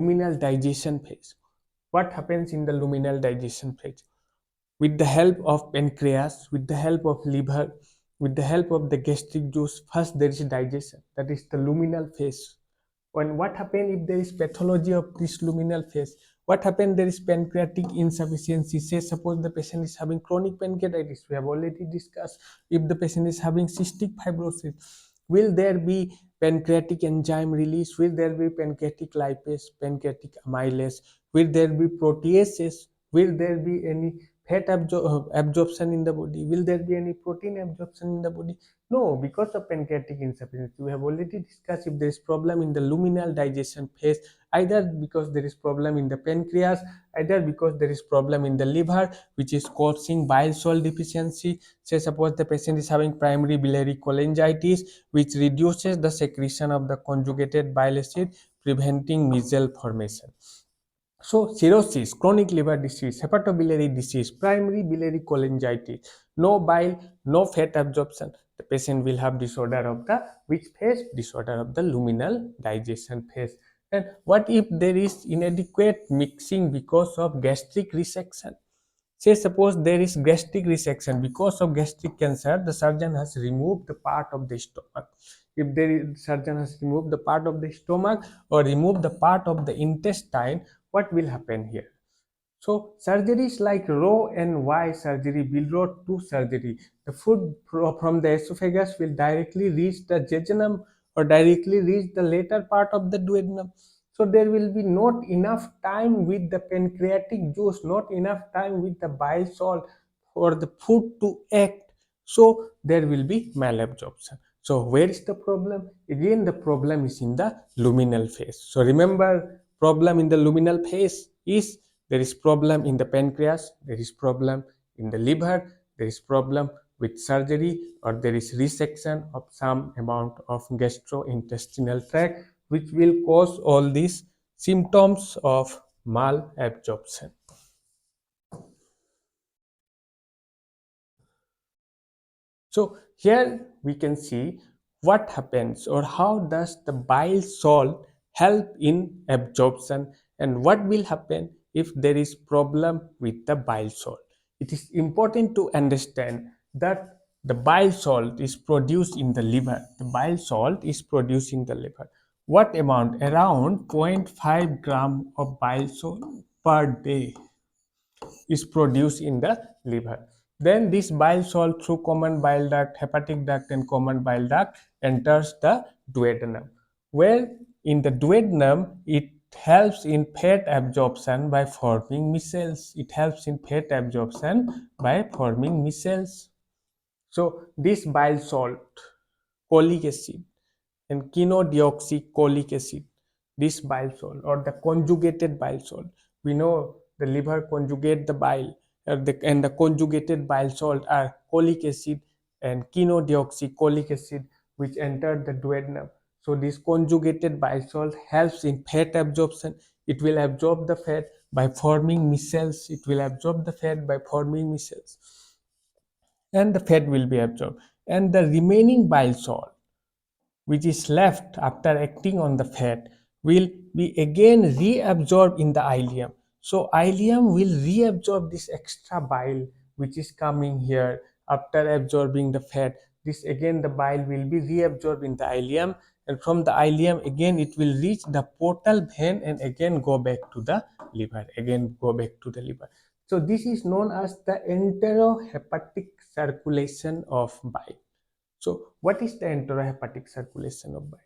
luminal digestion phase. What happens in the luminal digestion phase? With the help of pancreas, with the help of liver, with the help of the gastric juice, first there is digestion. That is the luminal phase. When what happens if there is pathology of this luminal phase? What happens there is pancreatic insufficiency? Say suppose the patient is having chronic pancreatitis. We have already discussed. If the patient is having cystic fibrosis, will there be pancreatic enzyme release? Will there be pancreatic lipase, pancreatic amylase? Will there be proteases? Will there be any fat absorption in the body? Will there be any protein absorption in the body? No, because of pancreatic insufficiency. We have already discussed if there is problem in the luminal digestion phase, either because there is problem in the pancreas, either because there is problem in the liver, which is causing bile salt deficiency. Say suppose the patient is having primary biliary cholangitis, which reduces the secretion of the conjugated bile acid, preventing micelle formation. So cirrhosis, chronic liver disease, hepatobiliary disease, primary biliary cholangitis, no bile, no fat absorption. The patient will have disorder of the which phase? Disorder of the luminal digestion phase. And what if there is inadequate mixing because of gastric resection? Say suppose there is gastric resection because of gastric cancer, the surgeon has removed the part of the stomach. If there is surgeon has removed the part of the stomach or removed the part of the intestine, what will happen here? So surgeries like Roe and Y surgery, Billroth 2 surgery, the food from the esophagus will directly reach the jejunum or directly reach the later part of the duodenum. So there will be not enough time with the pancreatic juice, not enough time with the bile salt for the food to act. So there will be malabsorption. So where is the problem? Again, the problem is in the luminal phase. So remember, problem in the luminal phase is there is problem in the pancreas, there is problem in the liver, there is problem with surgery, or there is resection of some amount of gastrointestinal tract, which will cause all these symptoms of malabsorption. So here we can see what happens or how does the bile salt help in absorption, and what will happen if there is problem with the bile salt. It is important to understand that the bile salt is produced in the liver. The bile salt is produced in the liver. What amount? Around 0.5 gram of bile salt per day is produced in the liver. Then this bile salt through common bile duct, hepatic duct, and common bile duct enters the duodenum, where in the duodenum it helps in fat absorption by forming micelles. It helps in fat absorption by forming micelles. So this bile salt, cholic acid, and quinodeoxycholic acid, this bile salt or the conjugated bile salt, we know the liver conjugate the bile, and the conjugated bile salt are cholic acid and quinodeoxycholic acid, which enter the duodenum. So this conjugated bile salt helps in fat absorption. It will absorb the fat by forming micelles. It will absorb the fat by forming micelles, and the fat will be absorbed, and the remaining bile salt which is left after acting on the fat will be again reabsorbed in the ileum. So ileum will reabsorb this extra bile which is coming here after absorbing the fat. This again the bile will be reabsorbed in the ileum, and from the ileum again it will reach the portal vein and again go back to the liver. Again go back to the liver. So this is known as the enterohepatic circulation of bile. So what is the enterohepatic circulation of bile?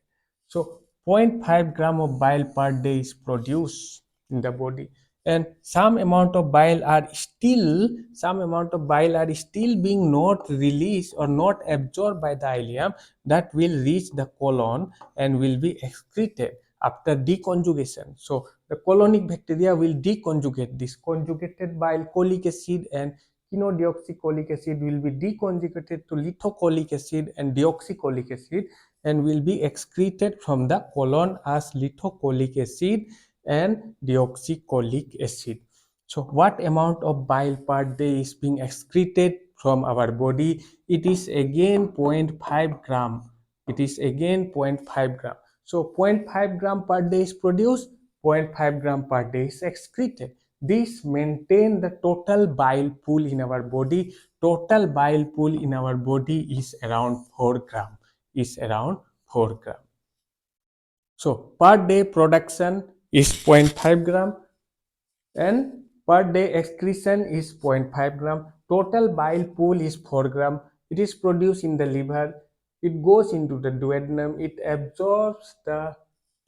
So 0.5 gram of bile per day is produced in the body, and some amount of bile are still being not released or not absorbed by the ileum, that will reach the colon and will be excreted after deconjugation. So the colonic bacteria will deconjugate this conjugated bile, cholic acid and quinodeoxycholic acid will be deconjugated to lithocholic acid and deoxycholic acid and will be excreted from the colon as lithocholic acid and deoxycholic acid. So what amount of bile per day is being excreted from our body? It is again 0.5 gram. It is again 0.5 gram. So 0.5 gram per day is produced, 0.5 gram per day is excreted. This maintain the total bile pool in our body. Total bile pool in our body is around 4 gram. Is around 4 gram. So per day production is 0.5 gram and per day excretion is 0.5 gram. Total bile pool is 4 gram. It is produced in the liver. It goes into the duodenum. It absorbs the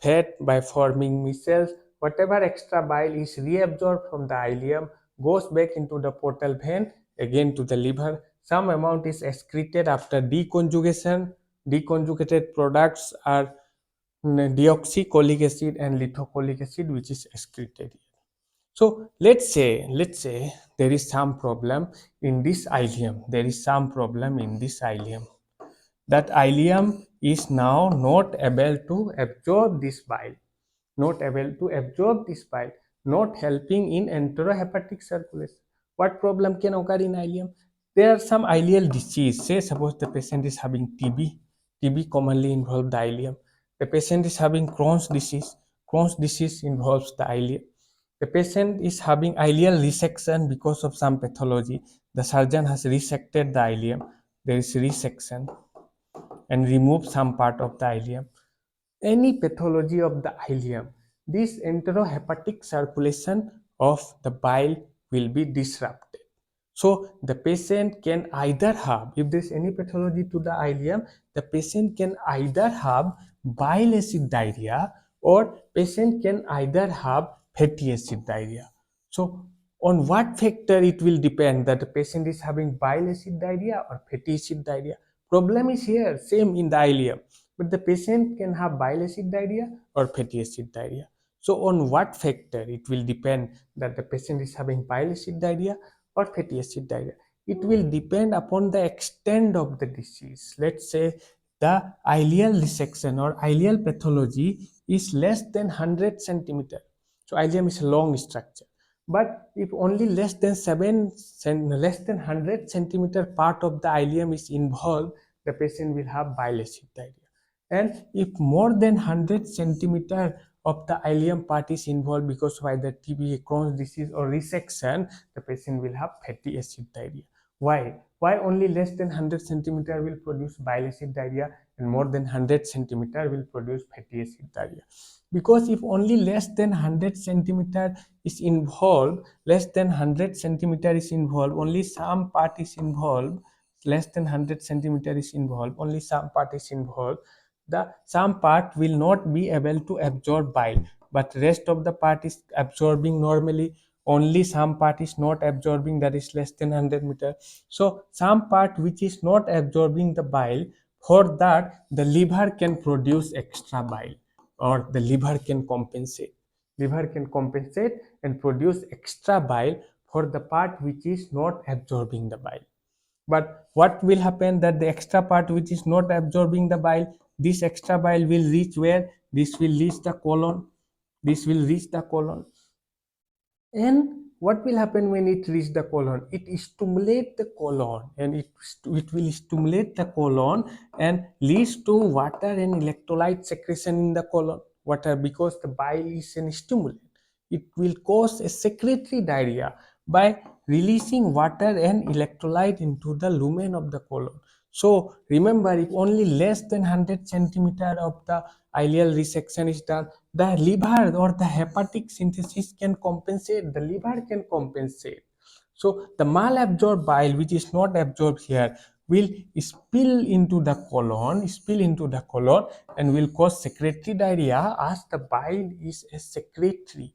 fat by forming micelles. Whatever extra bile is reabsorbed from the ileum goes back into the portal vein, again to the liver. Some amount is excreted after deconjugation. Deconjugated products are deoxycholic acid and lithocholic acid, which is excreted. So let's say there is some problem in this ileum. There is some problem in this ileum. That ileum is now not able to absorb this bile, not able to absorb this bile, not helping in enterohepatic circulation. What problem can occur in ileum? There are some ileal disease. Say suppose the patient is having TB. TB commonly involves the ileum. The patient is having Crohn's disease. Crohn's disease involves the ileum. The patient is having ileal resection because of some pathology. The surgeon has resected the ileum. There is resection and remove some part of the ileum. Any pathology of the ileum, this enterohepatic circulation of the bile will be disrupted. So the patient can either have, if there is any pathology to the ileum, the patient can either have bile acid diarrhea or patient can either have fatty acid diarrhea. So on what factor it will depend that the patient is having bile acid diarrhea or fatty acid diarrhea. Problem is here, same in the ileum, but the patient can have bile acid diarrhea or fatty acid diarrhea. So on what factor it will depend that the patient is having bile acid diarrhea or fatty acid diarrhea? It will depend upon the extent of the disease. Let's say the ileal resection or ileal pathology is less than 100 centimeter. So ileum is a long structure. But if only less than 100 centimeter part of the ileum is involved, the patient will have bile acid diarrhea. And if more than 100 centimeter of the ileum part is involved because of either TB, Crohn's disease or resection, the patient will have fatty acid diarrhea. Why? Why only less than 100 centimeter will produce bile acid diarrhea and more than 100 centimeter will produce fatty acid diarrhea? Because if only less than 100 centimeter is involved, less than 100 centimeter is involved, only some part is involved, less than 100 centimeter is involved, only some part is involved, the some part will not be able to absorb bile, but rest of the part is absorbing normally. Only some part is not absorbing, that is less than 100 meter. So some part which is not absorbing the bile, for that the liver can produce extra bile or the liver can compensate. Liver can compensate and produce extra bile for the part which is not absorbing the bile. But what will happen that the extra part which is not absorbing the bile, this extra bile will reach where? This will reach the colon. This will reach the colon. And what will happen when it reaches the colon? It stimulates the colon and it will stimulate the colon and leads to water and electrolyte secretion in the colon. Water, because the bile is a stimulant. It will cause a secretory diarrhea by releasing water and electrolyte into the lumen of the colon. So remember, if only less than 100 centimeter of the ileal resection is done, the liver or the hepatic synthesis can compensate. The liver can compensate. So the malabsorbed bile, which is not absorbed here, will spill into the colon, and will cause secretory diarrhea, as the bile is a secretory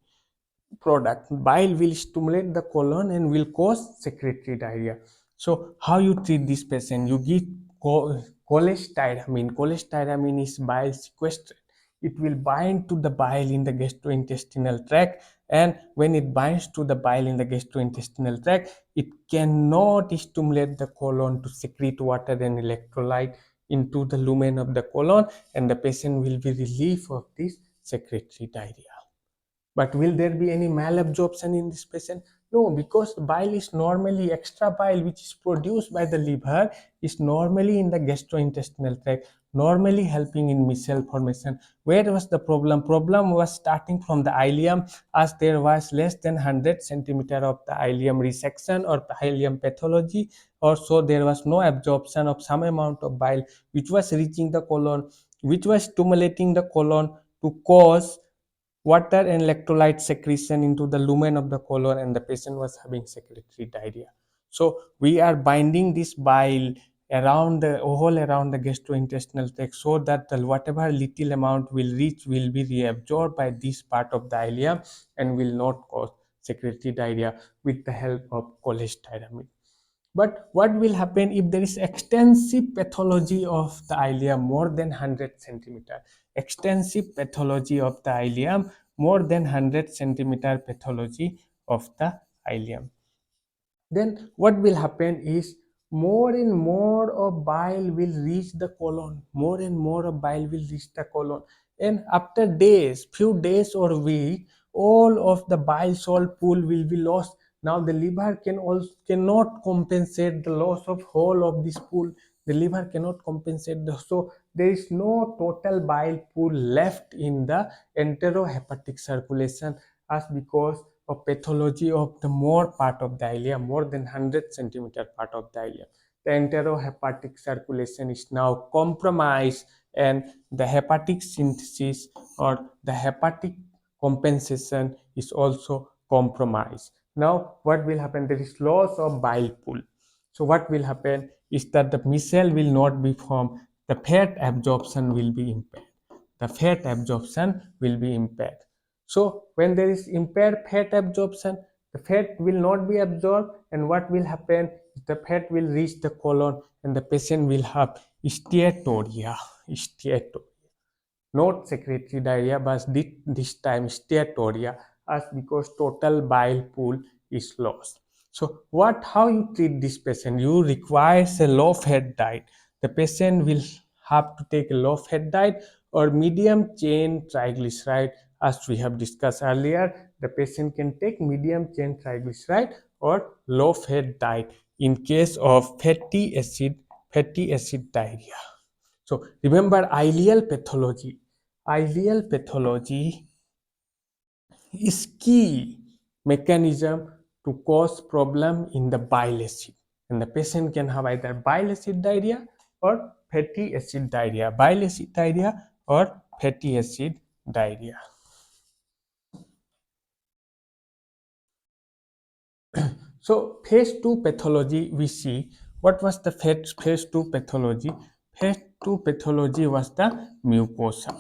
product. Bile will stimulate the colon and will cause secretory diarrhea. So how you treat this patient? You give cholestyramine. Cholestyramine is bile sequestrant. It will bind to the bile in the gastrointestinal tract, and when it binds to the bile in the gastrointestinal tract, it cannot stimulate the colon to secrete water and electrolyte into the lumen of the colon, and the patient will be relieved of this secretory diarrhea. But will there be any malabsorption in this patient? No, because bile is normally, extra bile which is produced by the liver is normally in the gastrointestinal tract. normally helping in micelle formation. Where was the problem? Problem was starting from the ileum, as there was less than 100 centimeter of the ileum resection or ileum pathology. Also, there was no absorption of some amount of bile which was reaching the colon, which was stimulating the colon to cause water and electrolyte secretion into the lumen of the colon, and the patient was having secretory diarrhea. So we are binding this bile around the all around the gastrointestinal tract, so that the whatever little amount will reach will be reabsorbed by this part of the ileum and will not cause secretory diarrhea with the help of cholestyramine. But what will happen if there is extensive pathology of the ileum more than 100 centimeter? Extensive pathology of the ileum more than 100 centimeter pathology of the ileum. Then what will happen is more and more of bile will reach the colon. More and more of bile will reach the colon. And after days, few days or week, all of the bile salt pool will be lost. Now the liver cannot compensate the loss of whole of this pool. The liver cannot compensate so there is no total bile pool left in the enterohepatic circulation, as because of pathology of the more part of the ileum, more than 100 centimeter part of the ileum. The enterohepatic circulation is now compromised, and the hepatic synthesis or the hepatic compensation is also compromised. Now, what will happen? There is loss of bile pool. So, what will happen is that the micelle will not be formed, the fat absorption will be impaired. The fat absorption will be impaired. So, when there is impaired fat absorption, the fat will not be absorbed, and what will happen? The fat will reach the colon, and the patient will have steatorrhea. Steatorrhea, not secretory diarrhea, but this time steatorrhea, as because total bile pool is lost. So what, how you treat this patient? You requires a low fat diet. The patient will have to take a low fat diet or medium chain triglyceride. As we have discussed earlier, the patient can take medium chain triglyceride or low fat diet in case of fatty acid diarrhea. So remember, ileal pathology. Ileal pathology is key mechanism to cause problem in the bile acid, and the patient can have either bile acid diarrhea or fatty acid diarrhea, bile acid diarrhea or fatty acid diarrhea. So phase 2 pathology, we see what was the phase 2 pathology. Phase 2 pathology was the mucosa.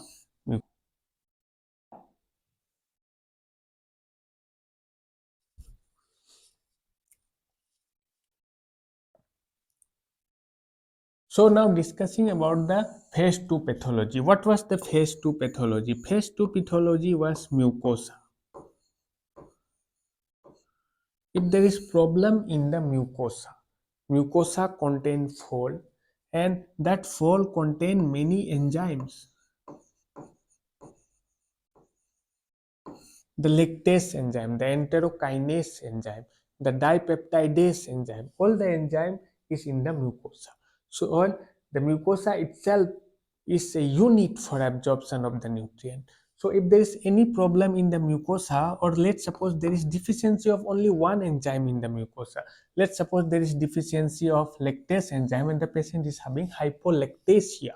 So now discussing about the phase 2 pathology. What was the phase 2 pathology? Phase 2 pathology was mucosa. If there is problem in the mucosa contain fold, and that fold contain many enzymes. The lactase enzyme, the enterokinase enzyme, the dipeptidase enzyme, all the enzyme is in the mucosa. So all the mucosa itself is a unit for absorption of the nutrient. So if there is any problem in the mucosa, or let's suppose there is deficiency of only one enzyme in the mucosa, let's suppose there is deficiency of lactase enzyme and the patient is having hypolactasia,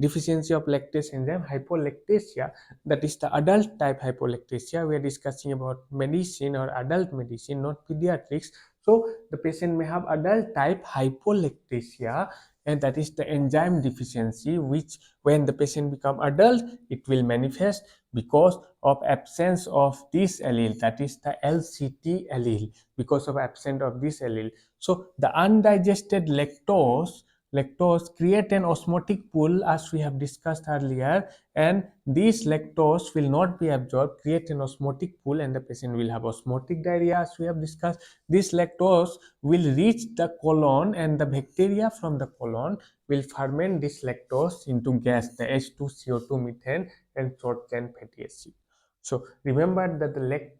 deficiency of lactase enzyme, hypolactasia, that is the adult type hypolactasia. We are discussing about medicine or adult medicine, not pediatrics. So the patient may have adult type hypolactasia, and that is the enzyme deficiency, which when the patient become adult, it will manifest because of absence of this allele, that is the LCT allele, because of absence of this allele. So the undigested lactose create an osmotic pool, as we have discussed earlier, and this lactose will not be absorbed, create an osmotic pool, and the patient will have osmotic diarrhea, as we have discussed. This lactose will reach the colon, and the bacteria from the colon will ferment this lactose into gas, the H2CO2 methane and short chain fatty acid. So remember that the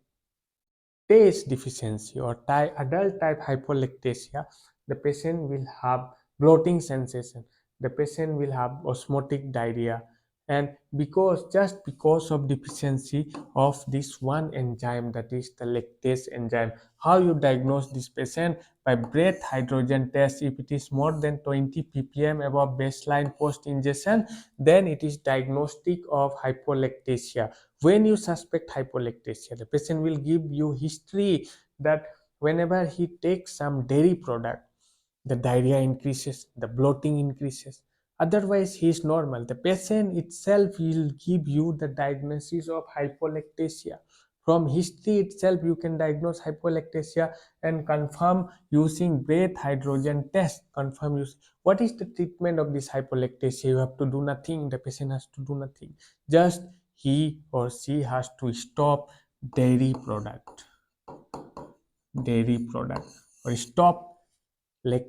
lactase deficiency or adult type hypolactasia, the patient will have bloating sensation. the patient will have osmotic diarrhea, and just because of deficiency of this one enzyme, that is the lactase enzyme. How you diagnose this patient? By breath hydrogen test. If it is more than 20 ppm above baseline post ingestion, then it is diagnostic of hypolactasia. When you suspect hypolactasia, the patient will give you history that whenever he takes some dairy product, the diarrhea increases, the bloating increases. Otherwise, he is normal. The patient itself will give you the diagnosis of hypolactasia. From history itself, you can diagnose hypolactasia and confirm using breath hydrogen test. Confirm use. What is the treatment of this hypolactasia? You have to do nothing. The patient has to do nothing. Just he or she has to stop dairy product, or like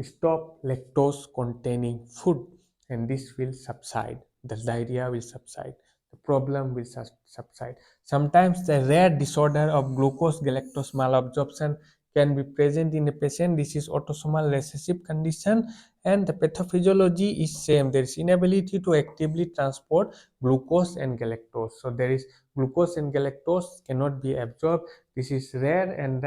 stop lactose containing food, and this will subside. The diarrhea will subside. The problem will subside. Sometimes the rare disorder of glucose galactose malabsorption can be present in a patient. This is autosomal recessive condition, and the pathophysiology is same. There is inability to actively transport glucose and galactose. So there is glucose and galactose cannot be absorbed. This is rare, and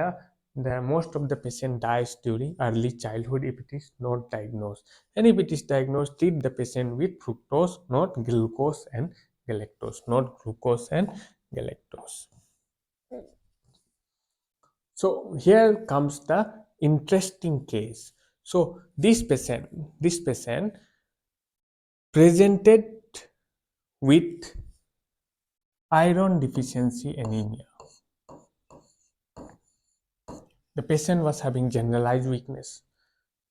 the most of the patient dies during early childhood if it is not diagnosed. And if it is diagnosed, treat the patient with fructose, not glucose and galactose, not glucose and galactose. So here comes the interesting case. So this patient presented with iron deficiency anemia. The patient was having generalized weakness.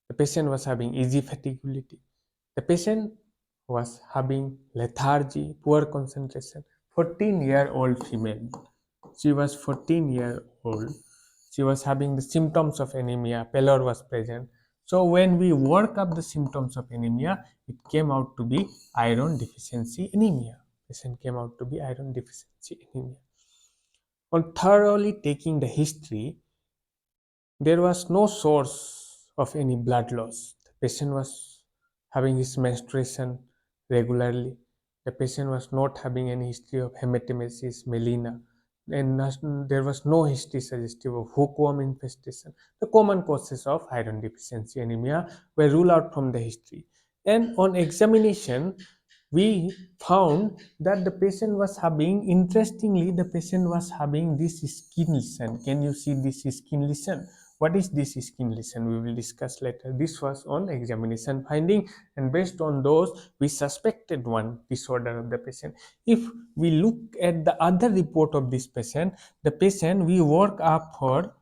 The patient was having easy fatiguability. The patient was having lethargy, poor concentration. 14-year-old female. She was 14-year-old. She was having the symptoms of anemia. Pallor was present. So when we work up the symptoms of anemia, it came out to be iron deficiency anemia. Patient came out to be iron deficiency anemia. On thoroughly taking the history, there was no source of any blood loss. The patient was having his menstruation regularly. The patient was not having any history of hematemesis, melena, and there was no history suggestive of hookworm infestation. The common causes of iron deficiency anemia were ruled out from the history. And on examination, we found that the patient was having, interestingly, the patient was having this skin lesion. Can you see this skin lesion? What is this skin lesion? We will discuss later. This was on examination finding, and based on those, we suspected one disorder of the patient. If we look at the other report of this patient, the patient, we work up for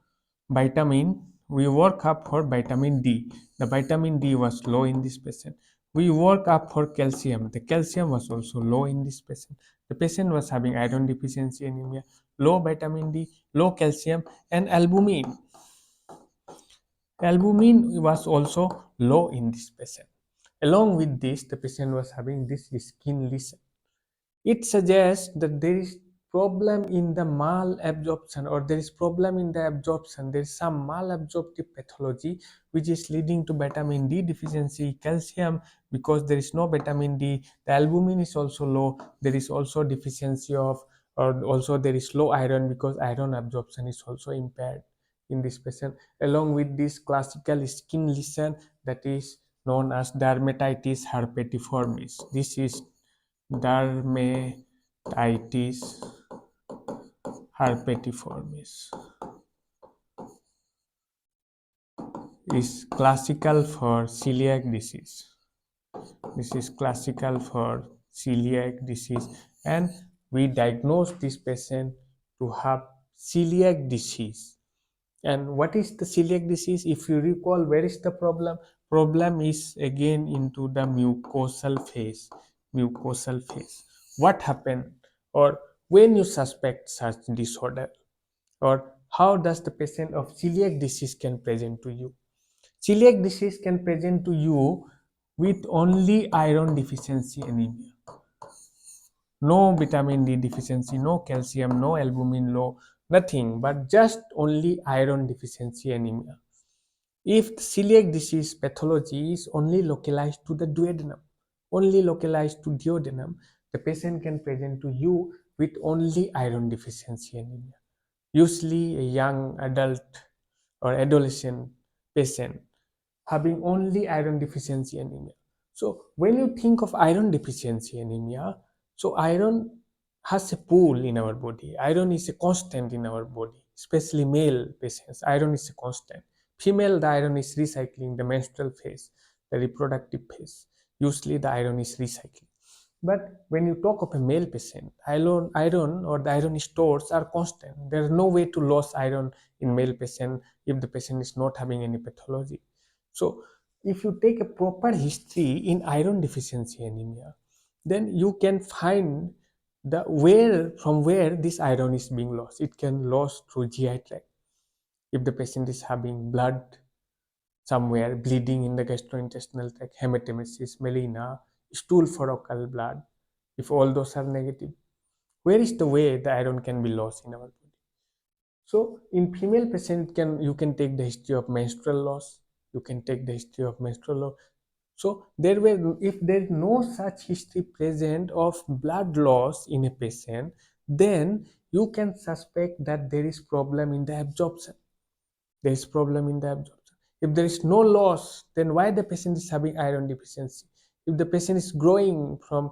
vitamin D. The vitamin D was low in this patient. We work up for calcium. The calcium was also low in this patient. The patient was having iron deficiency anemia, low vitamin D, low calcium, and albumin. Albumin was also low in this patient. Along with this, the patient was having this skin lesion. It suggests that there is problem in the malabsorption, or there is problem in the absorption. There is some malabsorptive pathology which is leading to vitamin D deficiency, calcium, because there is no vitamin D. The albumin is also low. There is also deficiency of, or also there is low iron, because iron absorption is also impaired in this patient. Along with this classical skin lesion that is known as dermatitis herpetiformis. This is dermatitis herpetiformis is classical for celiac disease. This is classical for celiac disease, and we diagnose this patient to have celiac disease. And what is the celiac disease? If you recall, where is the problem? Problem is again into the mucosal phase. What happened, or when you suspect such disorder, or how does the patient of celiac disease can present to you? Celiac disease can present to you with only iron deficiency anemia. No vitamin D deficiency, no calcium, no albumin low, nothing, but just only iron deficiency anemia. If the celiac disease pathology is only localized to the duodenum, only localized to duodenum, the patient can present to you with only iron deficiency anemia. Usually a young adult or adolescent patient having only iron deficiency anemia. So when you think of iron deficiency anemia, so iron has a pool in our body. Iron is a constant in our body, especially male patients. Iron is a constant. Female, the iron is recycling the menstrual phase, the reproductive phase. Usually the iron is recycling. But when you talk of a male patient, iron or the iron stores are constant. There is no way to lose iron in male patient if the patient is not having any pathology. So if you take a proper history in iron deficiency anemia, then you can find the where from where this iron is being lost. It can lost through GI tract. If the patient is having blood somewhere, bleeding in the gastrointestinal tract, hematemesis, melena, stool focal blood, if all those are negative, where is the way the iron can be lost in our body? So in female patient, you can take the history of menstrual loss, you can take the history of menstrual loss. So if there is no such history present of blood loss in a patient, then you can suspect that there is problem in the absorption. There is problem in the absorption. If there is no loss, then why the patient is having iron deficiency? If the patient is growing from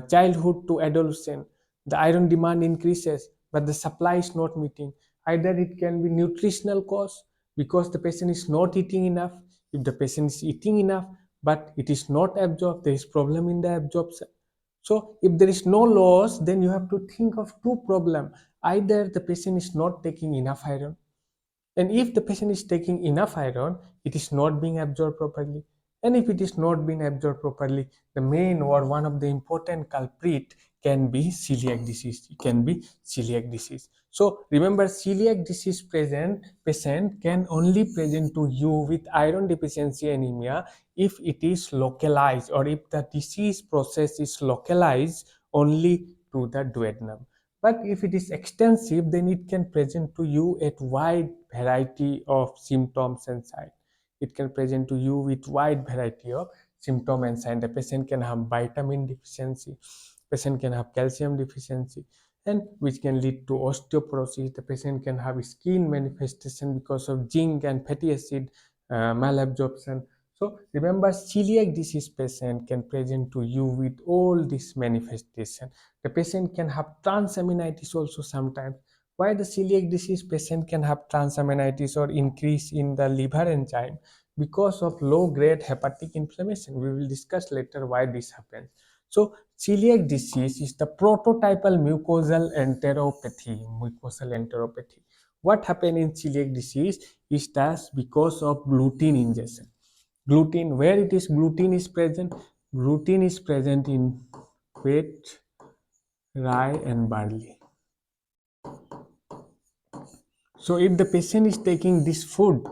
childhood to adolescent, the iron demand increases, but the supply is not meeting. Either it can be nutritional cause because the patient is not eating enough. If the patient is eating enough, but it is not absorbed, there is problem in the absorption. So if there is no loss, then you have to think of two problems. Either the patient is not taking enough iron, and if the patient is taking enough iron, it is not being absorbed properly. And if it is not being absorbed properly, the main or one of the important culprit can be celiac disease. It can be celiac disease. So remember, celiac disease patient can only present to you with iron deficiency anemia if it is localized, or if the disease process is localized only to the duodenum. But if it is extensive, then it can present to you a wide variety of symptoms and signs. It can present to you with wide variety of symptom and signs. The patient can have vitamin deficiency, patient can have calcium deficiency, and which can lead to osteoporosis. The patient can have skin manifestation because of zinc and fatty acid malabsorption. So remember, celiac disease patient can present to you with all these manifestation. The patient can have transaminitis also sometimes. Why the celiac disease patient can have transaminitis or increase in the liver enzyme? Because of low grade hepatic inflammation. We will discuss later why this happens. So celiac disease is the prototypal mucosal enteropathy. What happens in celiac disease is that because of gluten ingestion. Gluten, where it is gluten is present? Gluten is present in wheat, rye and barley. So if the patient is taking this food,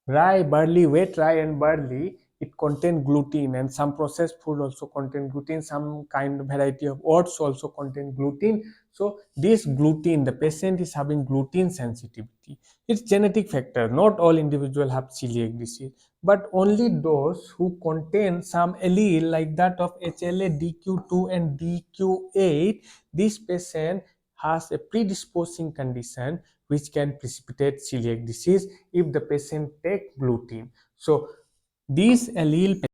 rye, barley, wheat, rye and barley, it contain gluten, and some processed food also contain gluten, some kind of variety of oats also contain gluten. So this gluten, the patient is having gluten sensitivity. It's genetic factor. Not all individuals have celiac disease, but only those who contain some allele like that of HLA DQ2 and DQ8, this patient has a predisposing condition which can precipitate celiac disease if the patient take gluten. So these allele